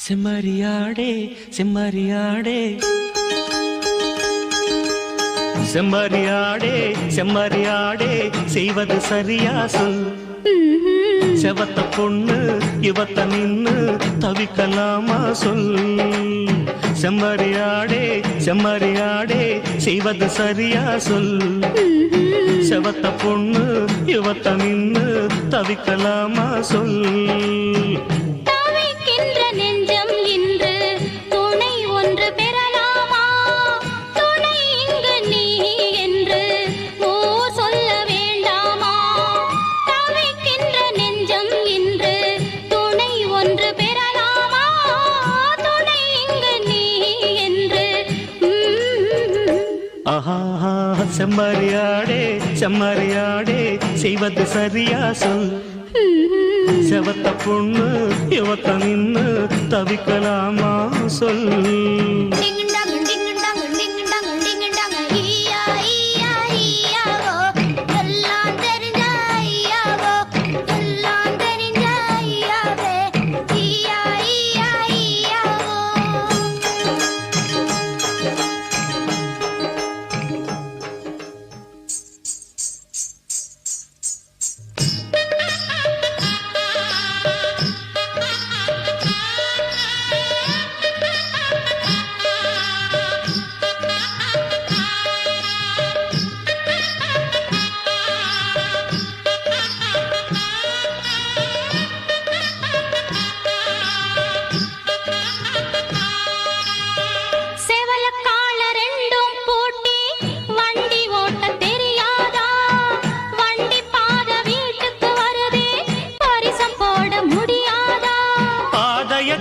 செம்மறியாடே செம்மறியாடே செம்மறியாடே செம்மறியாடே செய்வது சரியா சொல். செவத்த பொண்ணு இவத்த நின்னு தவிக்கலாமா சொல். செம்மறியாடே செம்மறியாடே செய்வது சரியா சொல். செவத்த பொண்ணு இவத்த நின்னு தவிக்கலாமா சொல். செம்மறியாடே செம்மறியாடே செய்வது சரியா சொல். செவத்த பொண்ணு இவத்த நின்னு தவிக்கலாமா சொல்.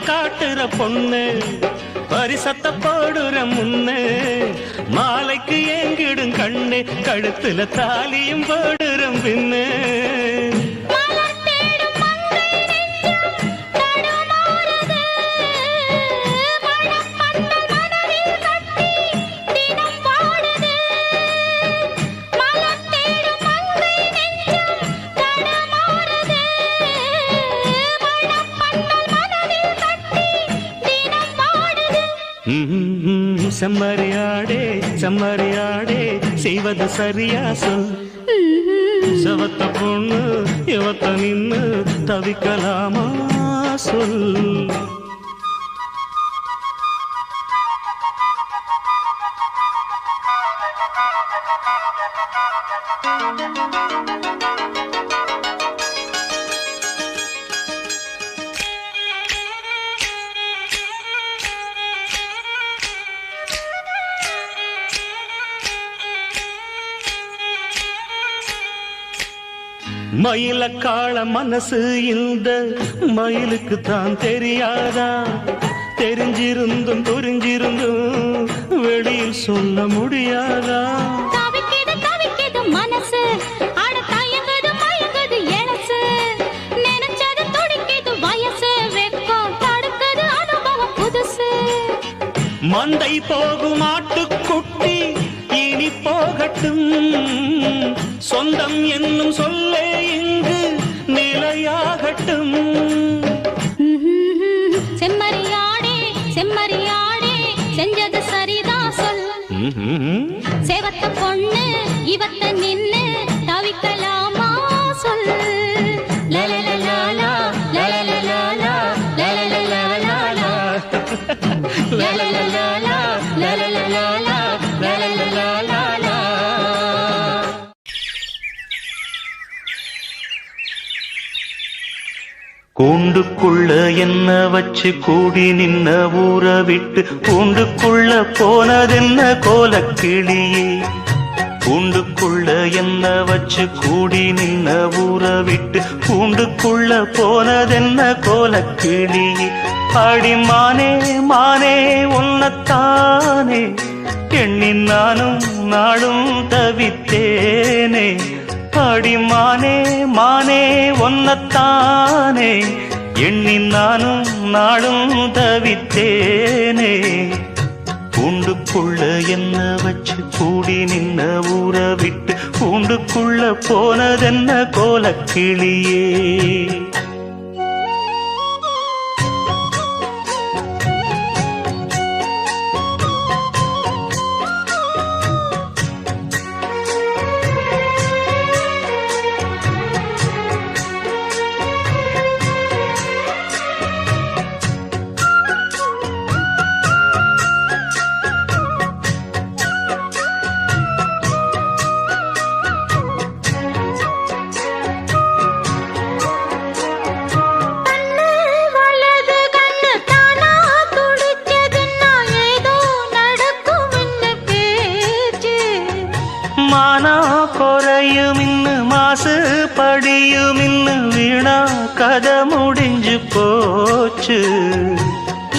காட்டுற பொண்ணு பரிசத்த போடுற முன்னு மாலைக்கு ஏங்கிடும் கண்ணு கழுத்துல தாலியும் போடுற பின்னு. செம்மறியாடே செம்மறியாடே செய்வது சரியா சொல். செவத்த பொண்ணு இவத்த நின்னு தவிக்கலாமா சொல். மயில காள மனசு இந்த மயிலுக்கு தான் தெரியாதா? தெரிஞ்சிருந்தும் புரிஞ்சிருந்தும் வெளியில் சொல்ல முடியாதா? தவிக்குது தவிக்குது மனசு அட தயங்குது மயங்குது எனசு நினைச்சது துடிக்குது வயசு வெக்கம் தடுக்குது அனுபவம் புதுசு. மந்தை போகும் ஆட்டுக்குட்டி இனி போகட்டும் சொந்தம் என்னும் சொல்லே இங்கு நிலையாகட்டும். செம்மறியாடே செம்மறியாடே செஞ்சது சரிதான் சொல். சேவத்த பொண்ணு இவத்த நின்னு தவிக்கலாமா சொல். லலலலாலா லலலலாலா லலலலாலா லலலலாலா லலலலாலா லலலலாலா. கூண்டுக்குள்ள என்ன வச்சு கூடி நின்ன ஊற விட்டு கூண்டுக்குள்ள போனதென்ன கோலக்கிளியே. கூண்டுக்குள்ள என்ன வச்சு கூடி நின்ன ஊற விட்டு கூண்டுக்குள்ள போனதென்ன கோலக்கிளியே. அடி மானே மானே உன்னத்தானே எண்ணி நானும் நாடும் தவித்தேனே. அடி மானே மானே ஒன்னத்தானே எண்ணி நானும் நாடும் தவித்தேனே. கூண்டுக்குள்ள என்ன வச்சு கூடி நின்ன ஊற விட்டு கூண்டுக்குள்ள போனதென்ன கோலக்கிளியே. படியும் இன்னும் வீணா கதை முடிஞ்சு போச்சு.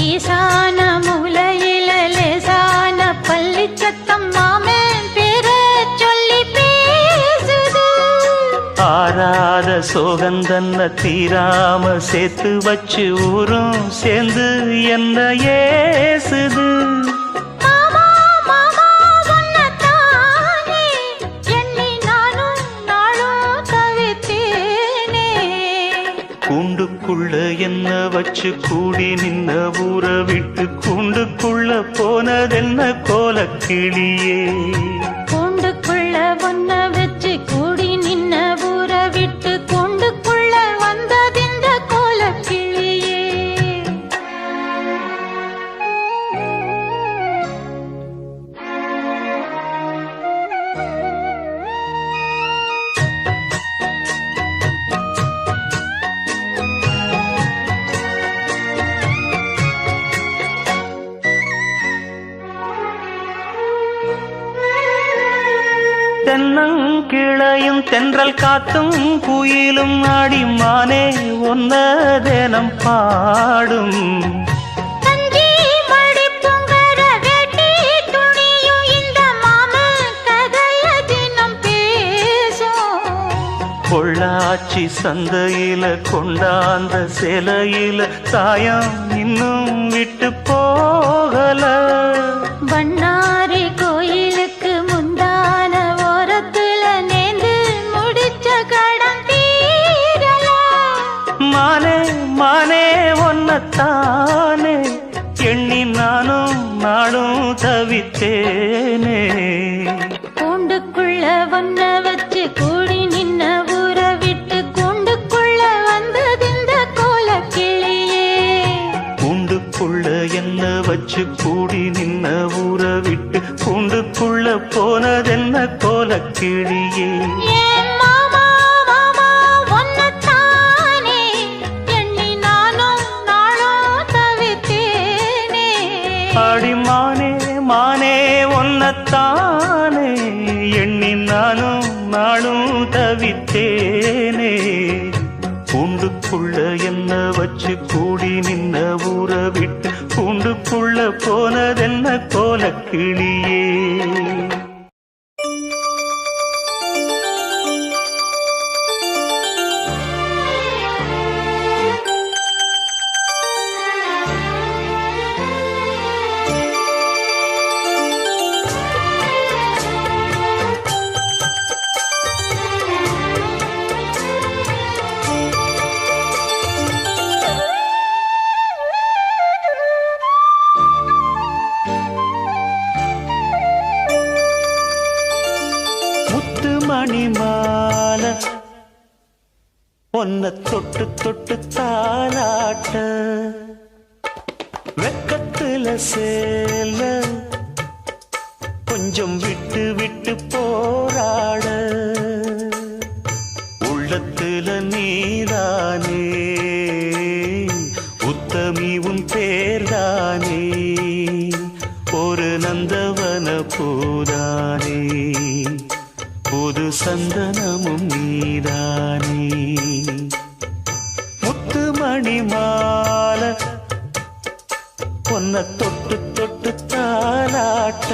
ஈசான மூலையில லேசான பள்ளி சத்தம் மாமன் பேர சொல்லி பேசுது. ஆறாத சோகந்தன்ன தீராம சேர்த்து வச்சு ஊரும் சேர்ந்து என்ன ஏசுது. மாமா மாமா உன்னத்தானே எண்ணி நானும் நாளும் தவித்தேனே. கூண்டுக்குள்ள என்ன வச்சு கூடி நின்ன ஊற விட்டு கூண்டுக்குள்ள போனதென்ன கோலக்கிளியே. கூண்டுக்குள்ள ஒன்ன வச்சு கூடி நின்ன ஊற விட்டு கூண்டுக்குள்ள வந்ததிந்த கோலக்கிளியே. தென்னங்கிளையும் தென்றல் காத்தும் குயிலும் ஆடிமானே ஒன்னதேனம் பாடும். தஞ்சி மடிப்புங்கர வேட்டி துணியும் இந்த மாமன் கதைய தினம் பேசும். பொள்ளாச்சி சந்தையில கொண்டாந்த சேலையில சாயம் இன்னும் விட்டு போகல. பண்ணாரி கோயிலுக்கு முந்தான ஓரத்துல நேந்து முடிச்ச கடன் தீரல. மானே மானே ஒன்னத்தானே எண்ணி நானும் நாளும் தவித்தேனே. கூண்டுக்குள்ள ஒன்ன வச்சு கூடி நின்ன ஊற விட்டு கூண்டுக்குள்ள வந்ததிந்த கோலக்கிளியே. கூண்டுக்குள்ள என்ன வச்சு கூடி நின்ன ஊற விட்டு கூண்டுக்குள்ள போனதென்ன கோலக்கிளியே. ஏன் மாமா மாமா உன்னத்தானே எண்ணி நானும் நாளும் தவித்தேனே. ஆடிமானே மானே ஒன்னத்தானே எண்ணி நானும் நாளும் தவித்தேனே. கூண்டுக்குள்ள என்ன வச்சு கூடி நின்ன ஊற விட்டு கூண்டுக்குள்ள போனதென்ன கோலக்கிளியே. மணிமால ஒன்ன தொட்டு தொட்டு தாலாட்ட வெக்கத்துல சேல கொஞ்சம் விட்டு விட்டு போராட உள்ளத்துல நீதானே உத்தமி உன் பேர்தானே ஒரு நந்தவன பூதானே புது சந்தனமும் நீதானே முத்துமணி மாலை பொன்ன தொட்டு தொட்டு தாலாட்ட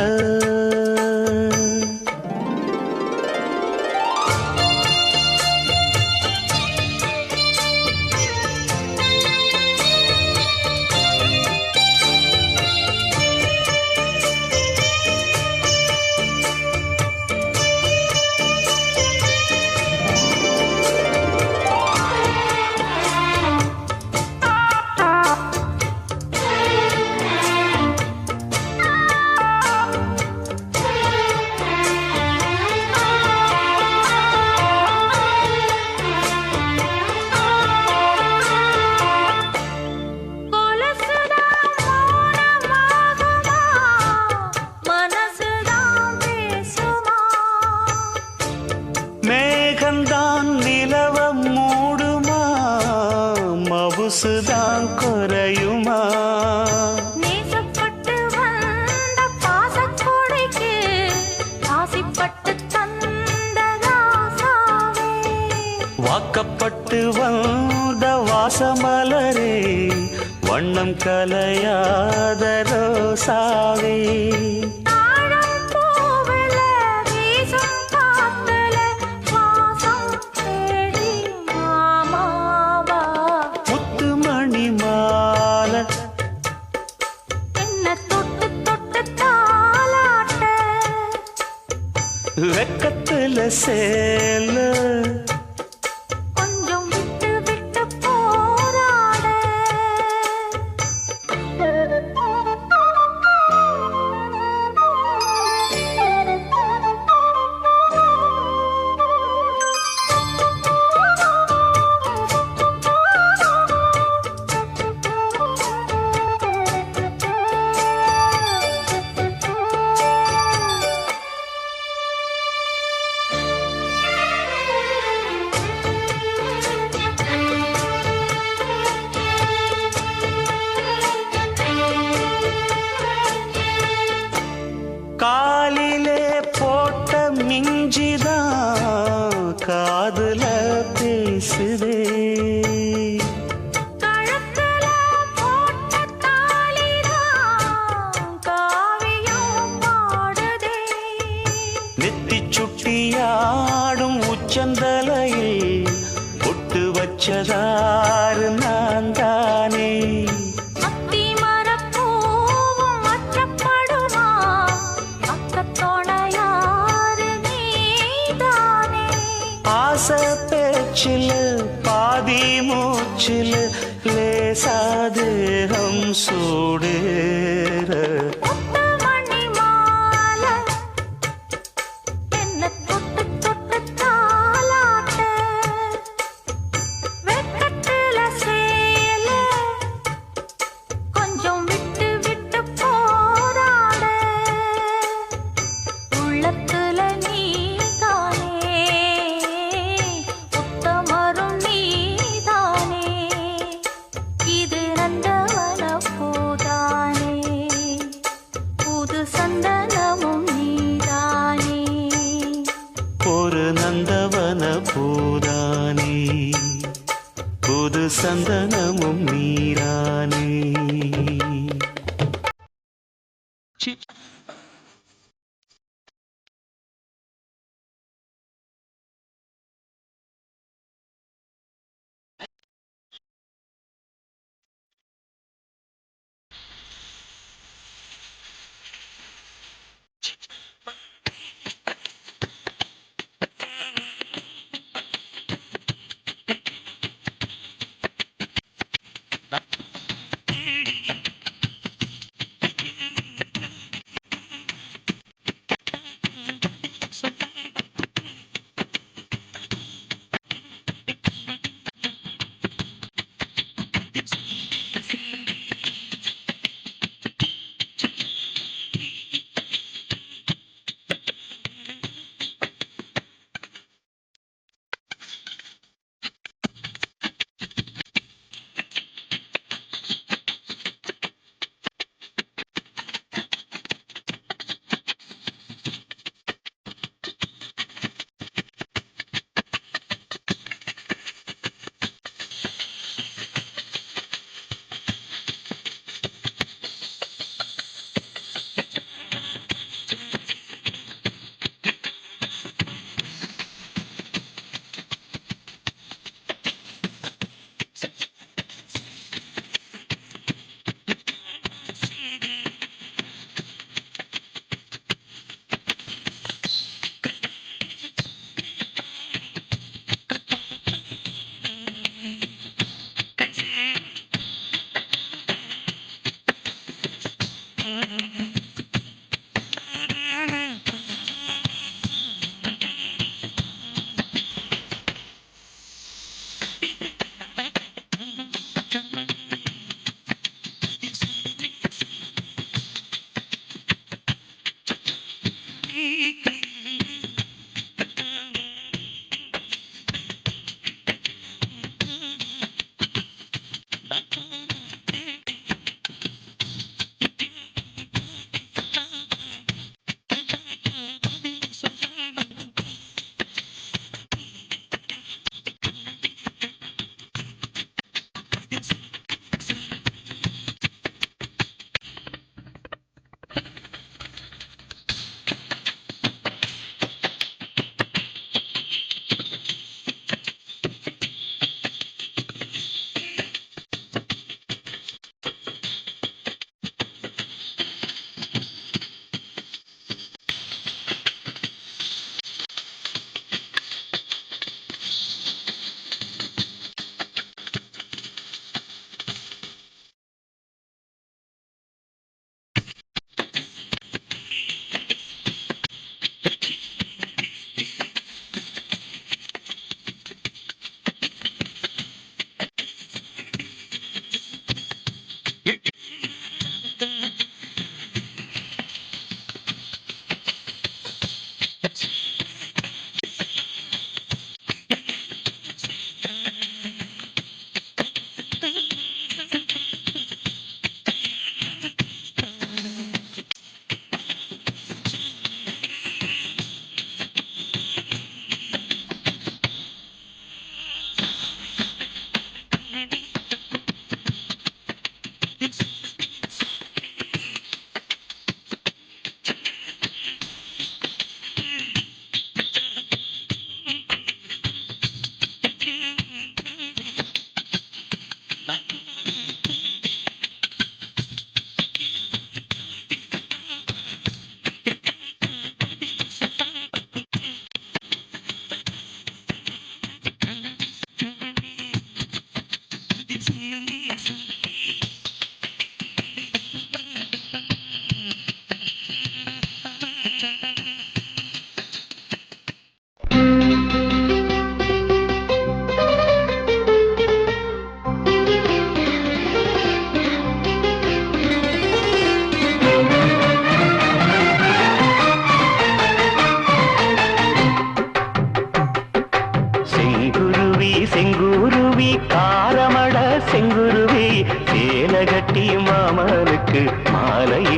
வண்ணம் கலையாத ரோசாவே முத்துமணி மாலை வெக்கத்துல சேல கொஞ்சம் விட்டு விட்டு போராட காலிலே போட்ட மிஞ்சிதான் காதுல பேசுதே கழுத்துல போட்ட தாலிதான் காவியம் பாடுதே நெத்தி சுட்டியாடும் உச்சந்தலையில் பொட்டு வச்சதாறு நான் தானே அத்தி மரப்பூவும் அச்சப்படுமா அக்கத்தோணையாறு நீதானே ஆசை பேச்சில் பாதி மூச்சில் லேசாதேகம் சூடேற முத்துமணி மாலை என்ன தொட்டு தொட்டு தாலாட்ட வெக்கத்துல சேல கொஞ்சம் விட்டு விட்டு போராட உள்ளத்துல நீதானே உத்தமரும் நீதானே இது நந்தவன பூதானே புது சந்தனமும் நீதானே ஒரு நந்தவன பூதானே புது சந்தனமும் நீரானே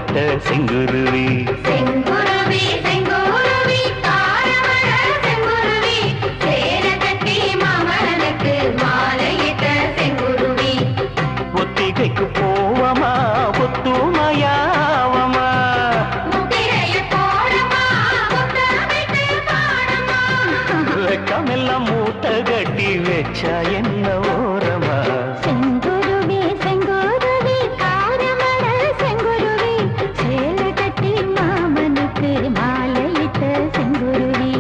இட்ட செங்குருவி செங்குருவி செங்குருவி காரமட செங்குருவி சேர கட்டி மாமனுக்கு மாலையிட்ட செங்குருவி ஒத்திகைக்கு போவமா புத்துமையாவமா முத்திரைய போடமா முத்தமிட்டு பாடமா வெக்கமெல்லாம் மூட்டை கட்டி வச்சா என்ன ஓரமா செங்குருவி செங்குருவி காரமட செங்குருவி சேல கட்டி மாமனுக்கு மாலையிட்ட செங்குருவி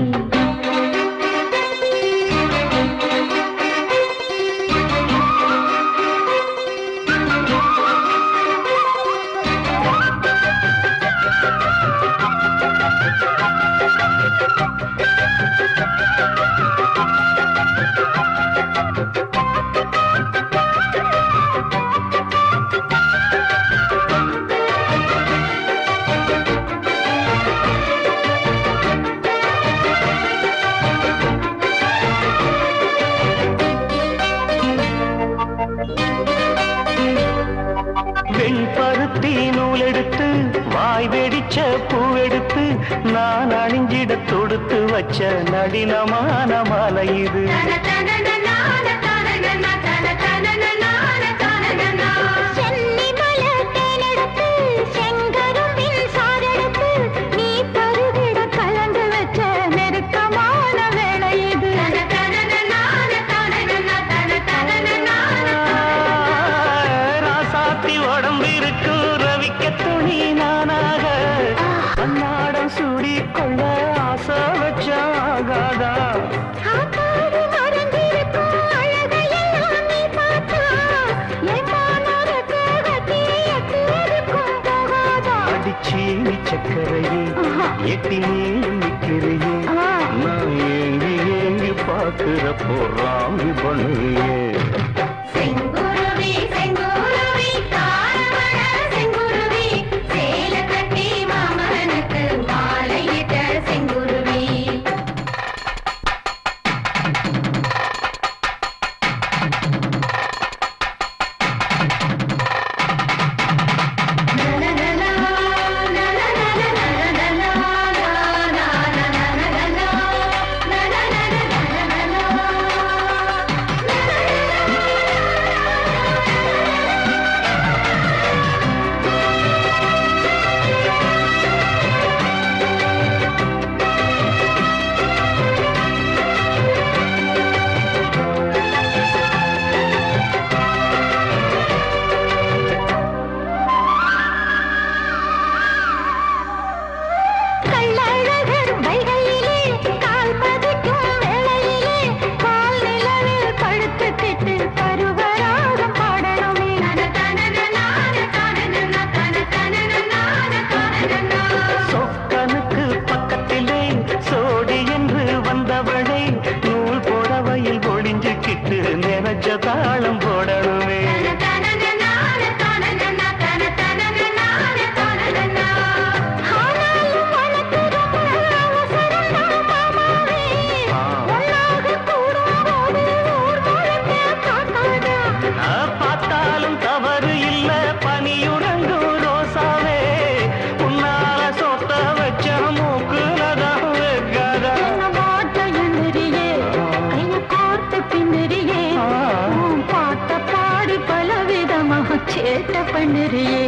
வெண்பருத்தி நூலெடுத்து வாய் வெடிச்ச பூவெடுத்து நான் அணிஞ்சிட தொடுத்து வச்ச நடினமான மாலை இது ராசாத்தி உடம்பிருக்கு ரவிக்க துணி நானாக அன்னாடம் சூடிக்கொள்ள ஆசை வச்சாகாதா அடிச்சீனி சக்கரையே எட்டி நீயும் நிற்கிறையே நான் ஏங்கி ஏங்கி பார்க்கிற போறாமி பண்ணுறியே செங்குருவி செங்குருவி காரமட செங்குருவி சேல கட்டி மாமனுக்கு மாலையிட்ட செங்குருவி சொக்கனுக்கு பக்கத்திலே சோடி என்று வந்தவளை நூல் புடவையில் ஒளிஞ்சுக்கிட்டு நினைச்ச தாளம் போடணுமே பார்த்தாலும் தவறு இல்ல பனியுறங்கும் ரோசாவே உன்னால சொத்த வச்ச மூக்குலதான் வைக்காதா சேட்ட பண்ணுறியே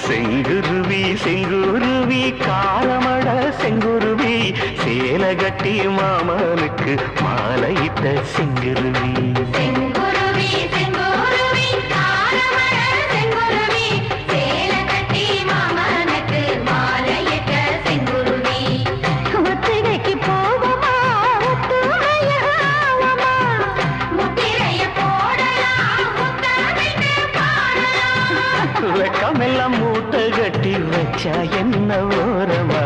செங்குருவி செங்குருவி காரமட செங்குருவி சேல கட்டி மாமனுக்கு மாலையிட்ட செங்குருவி செங்குருவி செங்குருவி காரமட செங்குருவி சேல கட்டி மாமனுக்கு மாலையிட்ட செங்குருவி ஒத்திகைக்கு போவமா ஒத்துமையாவமா முத்திரைய போடலாம் முத்தமிட்டு பாடலாம் வெக்கமெல்லாம் மூட்டை கட்டி வச்சா என்ன ஓரமா